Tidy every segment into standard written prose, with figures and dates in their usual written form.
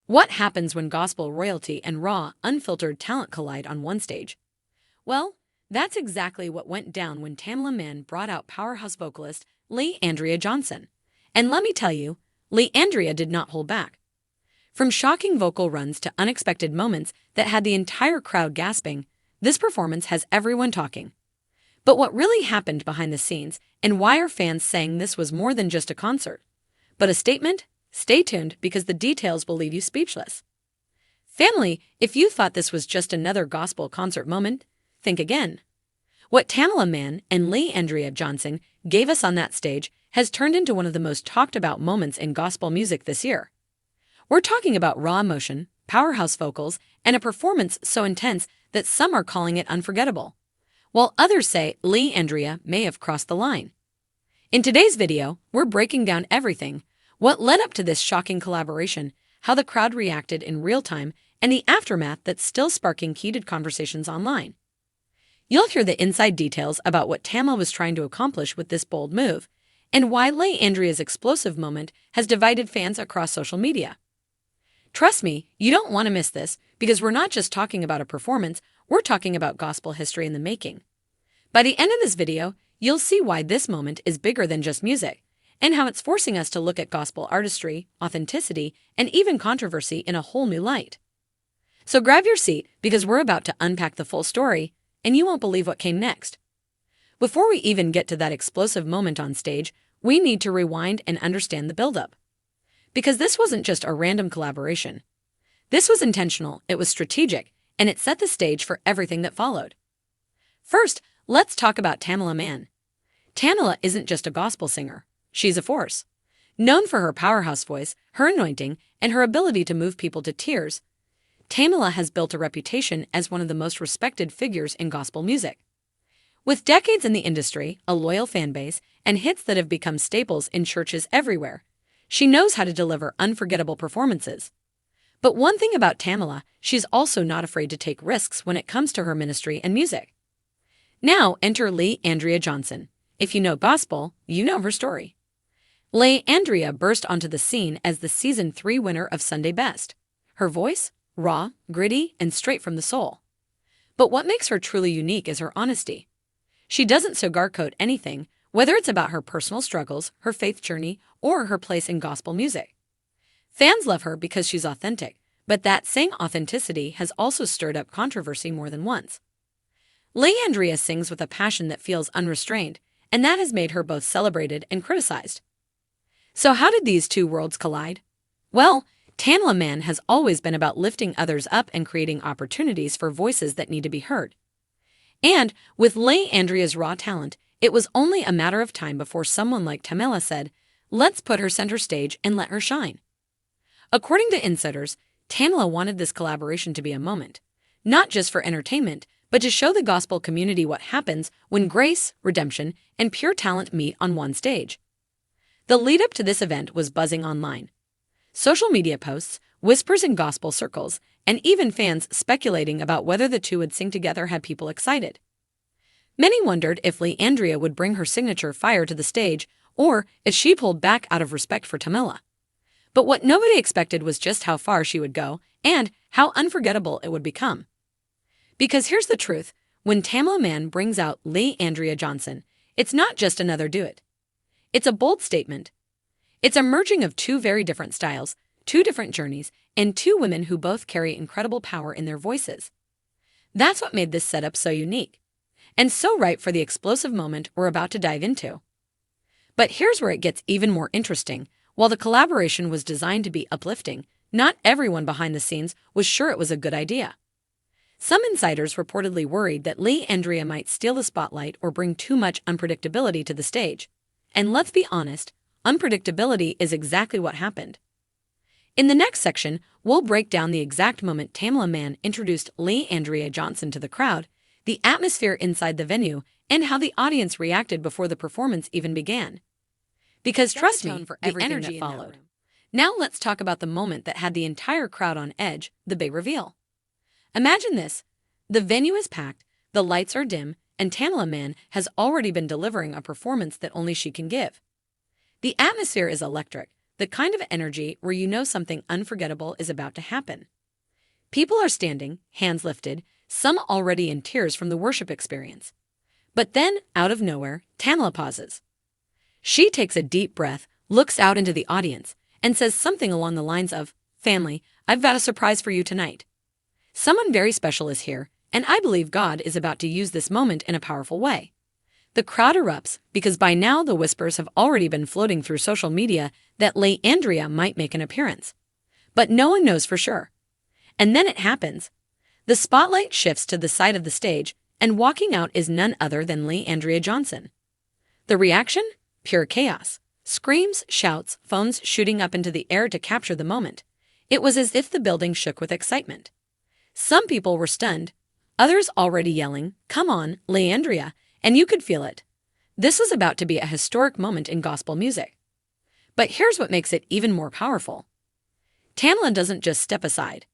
What happens when gospel royalty and raw, unfiltered talent collide on one stage? Well, that's exactly what went down when Tamela Mann brought out powerhouse vocalist Leandria Johnson. And let me tell you, Leandria did not hold back. From shocking vocal runs to unexpected moments that had the entire crowd gasping, this performance has everyone talking. But what really happened behind the scenes, and why are fans saying this was more than just a concert, but a statement? Stay tuned because the details will leave you speechless. Family, if you thought this was just another gospel concert moment, think again. What Tamela Mann and Leandria Johnson gave us on that stage has turned into one of the most talked about moments in gospel music this year. We're talking about raw emotion, powerhouse vocals, and a performance so intense that some are calling it unforgettable, while others say Leandria may have crossed the line. In today's video, we're breaking down everything: what led up to this shocking collaboration, how the crowd reacted in real time, and the aftermath that's still sparking heated conversations online. You'll hear the inside details about what Tamela was trying to accomplish with this bold move, and why Leandria's explosive moment has divided fans across social media. Trust me, you don't want to miss this, because we're not just talking about a performance, we're talking about gospel history in the making. By the end of this video, you'll see why this moment is bigger than just music, and how it's forcing us to look at gospel artistry, authenticity, and even controversy in a whole new light. So grab your seat, because we're about to unpack the full story, and you won't believe what came next. Before we even get to that explosive moment on stage, we need to rewind and understand the buildup. Because this wasn't just a random collaboration. This was intentional, it was strategic, and it set the stage for everything that followed. First, let's talk about Tamela Mann. Tamela isn't just a gospel singer. She's a force. Known for her powerhouse voice, her anointing, and her ability to move people to tears, Tamela has built a reputation as one of the most respected figures in gospel music. With decades in the industry, a loyal fan base, and hits that have become staples in churches everywhere, she knows how to deliver unforgettable performances. But one thing about Tamela, she's also not afraid to take risks when it comes to her ministry and music. Now enter Leandria Johnson. If you know gospel, you know her story. Leandria burst onto the scene as the Season 3 winner of Sunday Best. Her voice? Raw, gritty, and straight from the soul. But what makes her truly unique is her honesty. She doesn't sugarcoat anything, whether it's about her personal struggles, her faith journey, or her place in gospel music. Fans love her because she's authentic, but that same authenticity has also stirred up controversy more than once. Leandria sings with a passion that feels unrestrained, and that has made her both celebrated and criticized. So how did these two worlds collide? Well, Tamela Mann has always been about lifting others up and creating opportunities for voices that need to be heard. And with Leandria's raw talent, it was only a matter of time before someone like Tamela said, "Let's put her center stage and let her shine." According to insiders, Tamela wanted this collaboration to be a moment, not just for entertainment, but to show the gospel community what happens when grace, redemption, and pure talent meet on one stage. The lead-up to this event was buzzing online. Social media posts, whispers in gospel circles, and even fans speculating about whether the two would sing together had people excited. Many wondered if Leandria would bring her signature fire to the stage, or if she pulled back out of respect for Tamela. But what nobody expected was just how far she would go, and how unforgettable it would become. Because here's the truth, when Tamela Mann brings out Leandria Johnson, it's not just another duet. It's a bold statement. It's a merging of two very different styles, two different journeys, and two women who both carry incredible power in their voices. That's what made this setup so unique, and so right for the explosive moment we're about to dive into. But here's where it gets even more interesting. While the collaboration was designed to be uplifting, not everyone behind the scenes was sure it was a good idea. Some insiders reportedly worried that Leandria might steal the spotlight or bring too much unpredictability to the stage. And let's be honest, unpredictability is exactly what happened. In the next section, we'll break down the exact moment Tamela Mann introduced Leandria Johnson to the crowd, the atmosphere inside the venue, and how the audience reacted before the performance even began. Because trust me, the energy that followed. Now let's talk about the moment that had the entire crowd on edge, the big reveal. Imagine this. The venue is packed, the lights are dim, and Tamela Mann has already been delivering a performance that only she can give. The atmosphere is electric. the kind of energy where you know something unforgettable is about to happen. People are standing, hands lifted, some already in tears from the worship experience. But then, out of nowhere, Tamela pauses. She takes a deep breath, looks out into the audience, and says something along the lines of, "Family, I've got a surprise for you tonight. Someone very special is here, and I believe God is about to use this moment in a powerful way." The crowd erupts because by now the whispers have already been floating through social media that Andrea might make an appearance. But no one knows for sure. And then it happens. The spotlight shifts to the side of the stage, and walking out is none other than Andrea Johnson. The reaction? Pure chaos. Screams, shouts, phones shooting up into the air to capture the moment. It was as if the building shook with excitement. Some people were stunned, others already yelling, "Come on, Andrea," and you could feel it. This was about to be a historic moment in gospel music. But here's what makes it even more powerful. Tamela doesn't just step aside.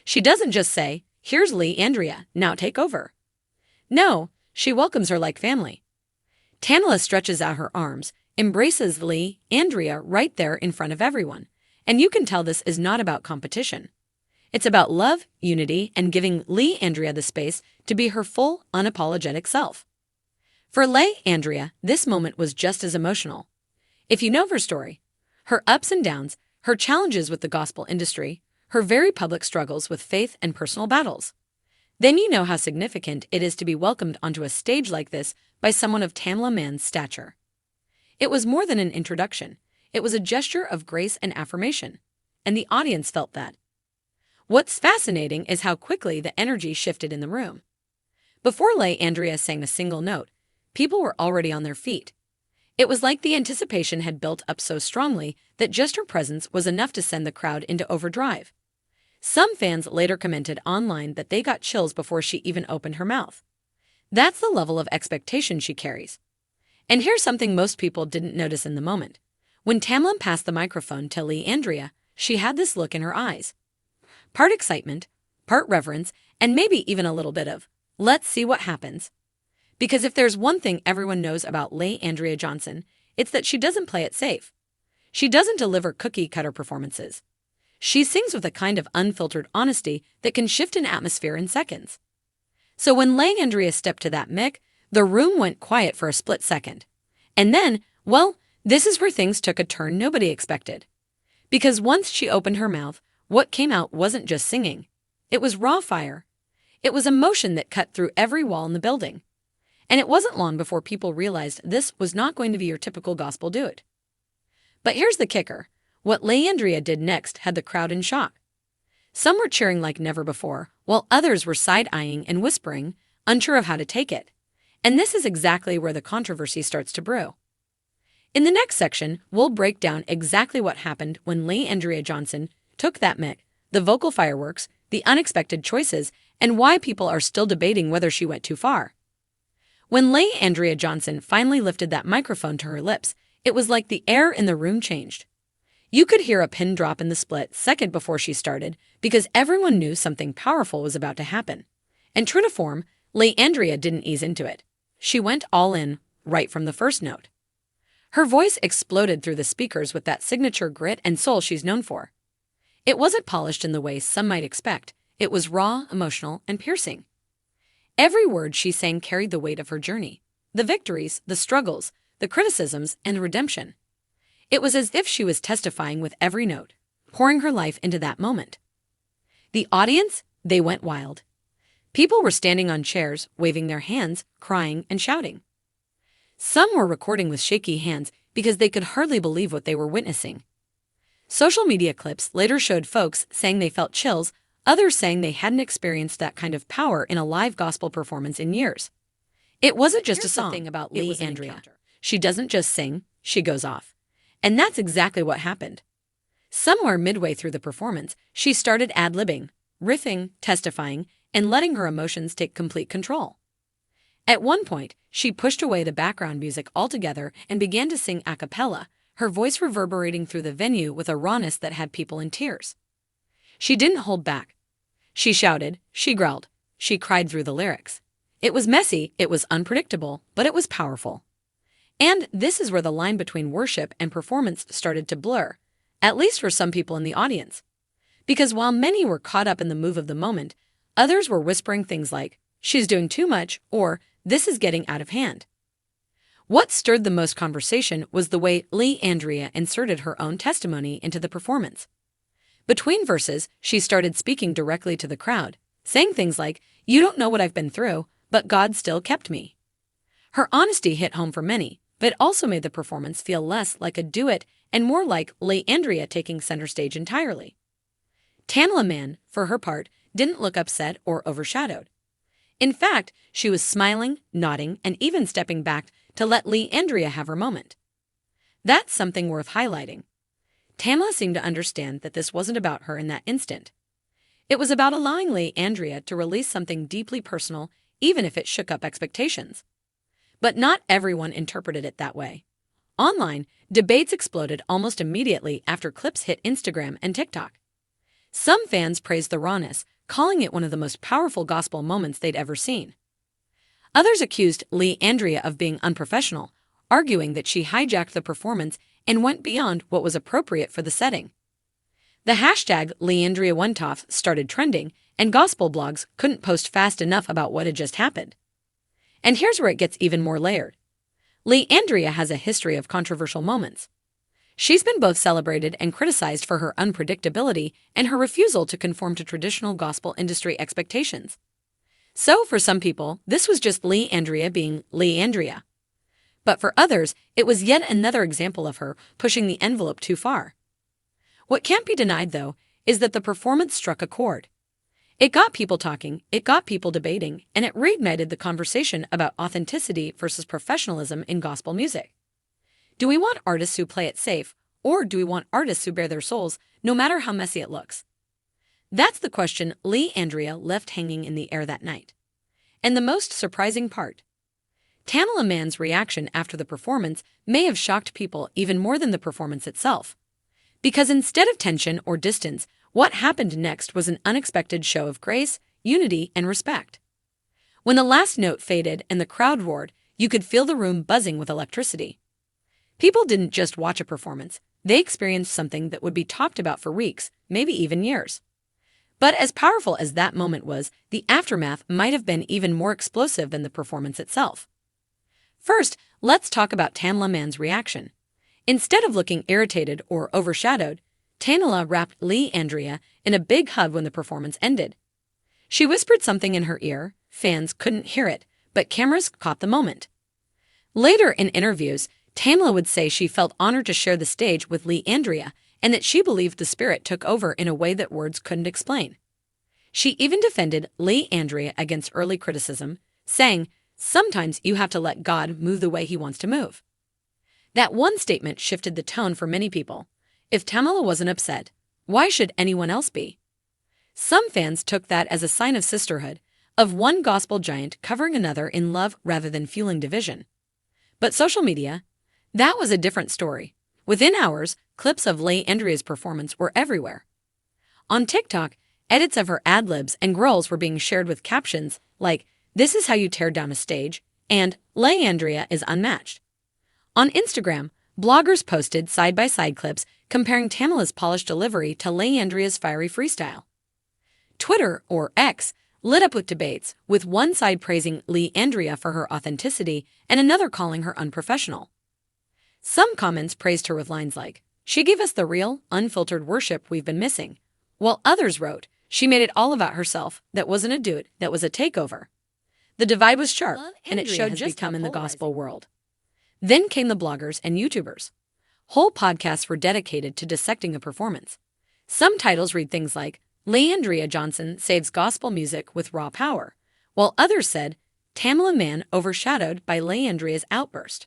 She doesn't just say, "Here's Andrea, now take over." No, she welcomes her like family. Tamela stretches out her arms, embraces Andrea right there in front of everyone, and you can tell this is not about competition. It's about love, unity, and giving Andrea the space to be her full, unapologetic self. For Andrea, this moment was just as emotional. If you know her story, her ups and downs, her challenges with the gospel industry, her very public struggles with faith and personal battles, then you know how significant it is to be welcomed onto a stage like this by someone of Tamela Mann's stature. It was more than an introduction. It was a gesture of grace and affirmation, and the audience felt that. What's fascinating is how quickly the energy shifted in the room. Before Andrea sang a single note, people were already on their feet. It was like the anticipation had built up so strongly that just her presence was enough to send the crowd into overdrive. Some fans later commented online that they got chills before she even opened her mouth. That's the level of expectation she carries. And here's something most people didn't notice in the moment. When Tamela passed the microphone to Andrea, she had this look in her eyes. Part excitement, part reverence, and maybe even a little bit of, "Let's see what happens." Because if there's one thing everyone knows about Andrea Johnson, it's that she doesn't play it safe. She doesn't deliver cookie-cutter performances. She sings with a kind of unfiltered honesty that can shift an atmosphere in seconds. So when Andrea stepped to that mic, the room went quiet for a split second. And then, well, this is where things took a turn nobody expected. Because once she opened her mouth, what came out wasn't just singing. It was raw fire. It was emotion that cut through every wall in the building. And it wasn't long before people realized this was not going to be your typical gospel duet. But here's the kicker. What Andrea did next had the crowd in shock. Some were cheering like never before, while others were side-eyeing and whispering, unsure of how to take it. And this is exactly where the controversy starts to brew. In the next section, we'll break down exactly what happened when Andrea Johnson took that mic, the vocal fireworks, the unexpected choices, and why people are still debating whether she went too far. When Andrea Johnson finally lifted that microphone to her lips, it was like the air in the room changed. You could hear a pin drop in the split second before she started because everyone knew something powerful was about to happen. And true to form, Andrea didn't ease into it. She went all in, right from the first note. Her voice exploded through the speakers with that signature grit and soul she's known for. It wasn't polished in the way some might expect. It was raw, emotional, and piercing. Every word she sang carried the weight of her journey, the victories, the struggles, the criticisms, and the redemption. It was as if she was testifying with every note, pouring her life into that moment. The audience, they went wild. People were standing on chairs, waving their hands, crying, and shouting. Some were recording with shaky hands because they could hardly believe what they were witnessing. Social media clips later showed folks saying they felt chills, others saying they hadn't experienced that kind of power in a live gospel performance in years. It wasn't just a song about Andrea. She doesn't just sing, she goes off. And that's exactly what happened. Somewhere midway through the performance, she started ad-libbing, riffing, testifying, and letting her emotions take complete control. At one point, she pushed away the background music altogether and began to sing a cappella, her voice reverberating through the venue with a rawness that had people in tears. She didn't hold back. She shouted, she growled, she cried through the lyrics. It was messy, it was unpredictable, but it was powerful. And this is where the line between worship and performance started to blur. at least for some people in the audience. Because while many were caught up in the move of the moment, others were whispering things like, "She's doing too much," or "This is getting out of hand." What stirred the most conversation was the way Leandria inserted her own testimony into the performance. Between verses, she started speaking directly to the crowd, saying things like, "You don't know what I've been through, but God still kept me." Her honesty hit home for many, but it also made the performance feel less like a duet and more like Leandria taking center stage entirely. Tamela Mann, for her part, didn't look upset or overshadowed. In fact, she was smiling, nodding, and even stepping back to let Leandria have her moment. That's something worth highlighting. Tamela seemed to understand that this wasn't about her in that instant. It was about allowing Leandria to release something deeply personal, even if it shook up expectations. But not everyone interpreted it that way. Online, debates exploded almost immediately after clips hit Instagram and TikTok. Some fans praised the rawness, calling it one of the most powerful gospel moments they'd ever seen. Others accused Leandria of being unprofessional, arguing that she hijacked the performance and went beyond what was appropriate for the setting. The hashtag #LeandriaOneToff started trending, and gospel blogs couldn't post fast enough about what had just happened. And here's where it gets even more layered. Leandria has a history of controversial moments. She's been both celebrated and criticized for her unpredictability and her refusal to conform to traditional gospel industry expectations. So, for some people, this was just Leandria being Leandria. But for others, it was yet another example of her pushing the envelope too far. What can't be denied, though, is that the performance struck a chord. It got people talking, it got people debating, and it reignited the conversation about authenticity versus professionalism in gospel music. Do we want artists who play it safe, or do we want artists who bare their souls, no matter how messy it looks? That's the question Leandria left hanging in the air that night. And the most surprising part, Tamela Mann's reaction after the performance may have shocked people even more than the performance itself. Because instead of tension or distance, what happened next was an unexpected show of grace, unity, and respect. When the last note faded and the crowd roared, you could feel the room buzzing with electricity. People didn't just watch a performance, they experienced something that would be talked about for weeks, maybe even years. But as powerful as that moment was, the aftermath might have been even more explosive than the performance itself. First, let's talk about Tamela Mann's reaction. Instead of looking irritated or overshadowed, Tamela wrapped Leandria in a big hug when the performance ended. She whispered something in her ear. Fans couldn't hear it, but cameras caught the moment. Later in interviews, Tamela would say she felt honored to share the stage with Leandria and that she believed the Spirit took over in a way that words couldn't explain. She even defended Leandria against early criticism, saying, "Sometimes you have to let God move the way He wants to move." That one statement shifted the tone for many people. If Tamela wasn't upset, why should anyone else be? Some fans took that as a sign of sisterhood, of one gospel giant covering another in love rather than fueling division. But social media, that was a different story. Within hours, clips of Leandria's performance were everywhere. On TikTok, edits of her ad-libs and growls were being shared with captions like, "This is how you tear down a stage," and "Leandria is unmatched." On Instagram, bloggers posted side-by-side clips comparing Tamela's polished delivery to Leandria's fiery freestyle. Twitter, or X, lit up with debates, with one side praising Leandria for her authenticity and another calling her unprofessional. Some comments praised her with lines like, "She gave us the real, unfiltered worship we've been missing," while others wrote, "She made it all about herself, that wasn't a duet, that was a takeover." The divide was sharp, and it showed just how in the gospel world. Then came the bloggers and YouTubers. Whole podcasts were dedicated to dissecting the performance. Some titles read things like, "Leandria Johnson saves gospel music with raw power," while others said, "Tamela Mann overshadowed by Leandria's outburst."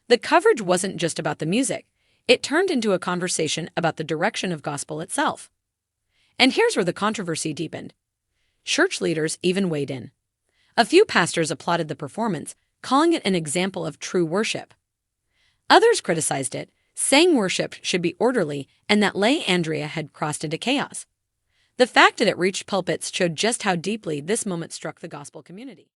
The coverage wasn't just about the music. It turned into a conversation about the direction of gospel itself. And here's where the controversy deepened. Church leaders even weighed in. A few pastors applauded the performance, calling it an example of true worship. Others criticized it, saying worship should be orderly and that Leandria had crossed into chaos. The fact that it reached pulpits showed just how deeply this moment struck the gospel community.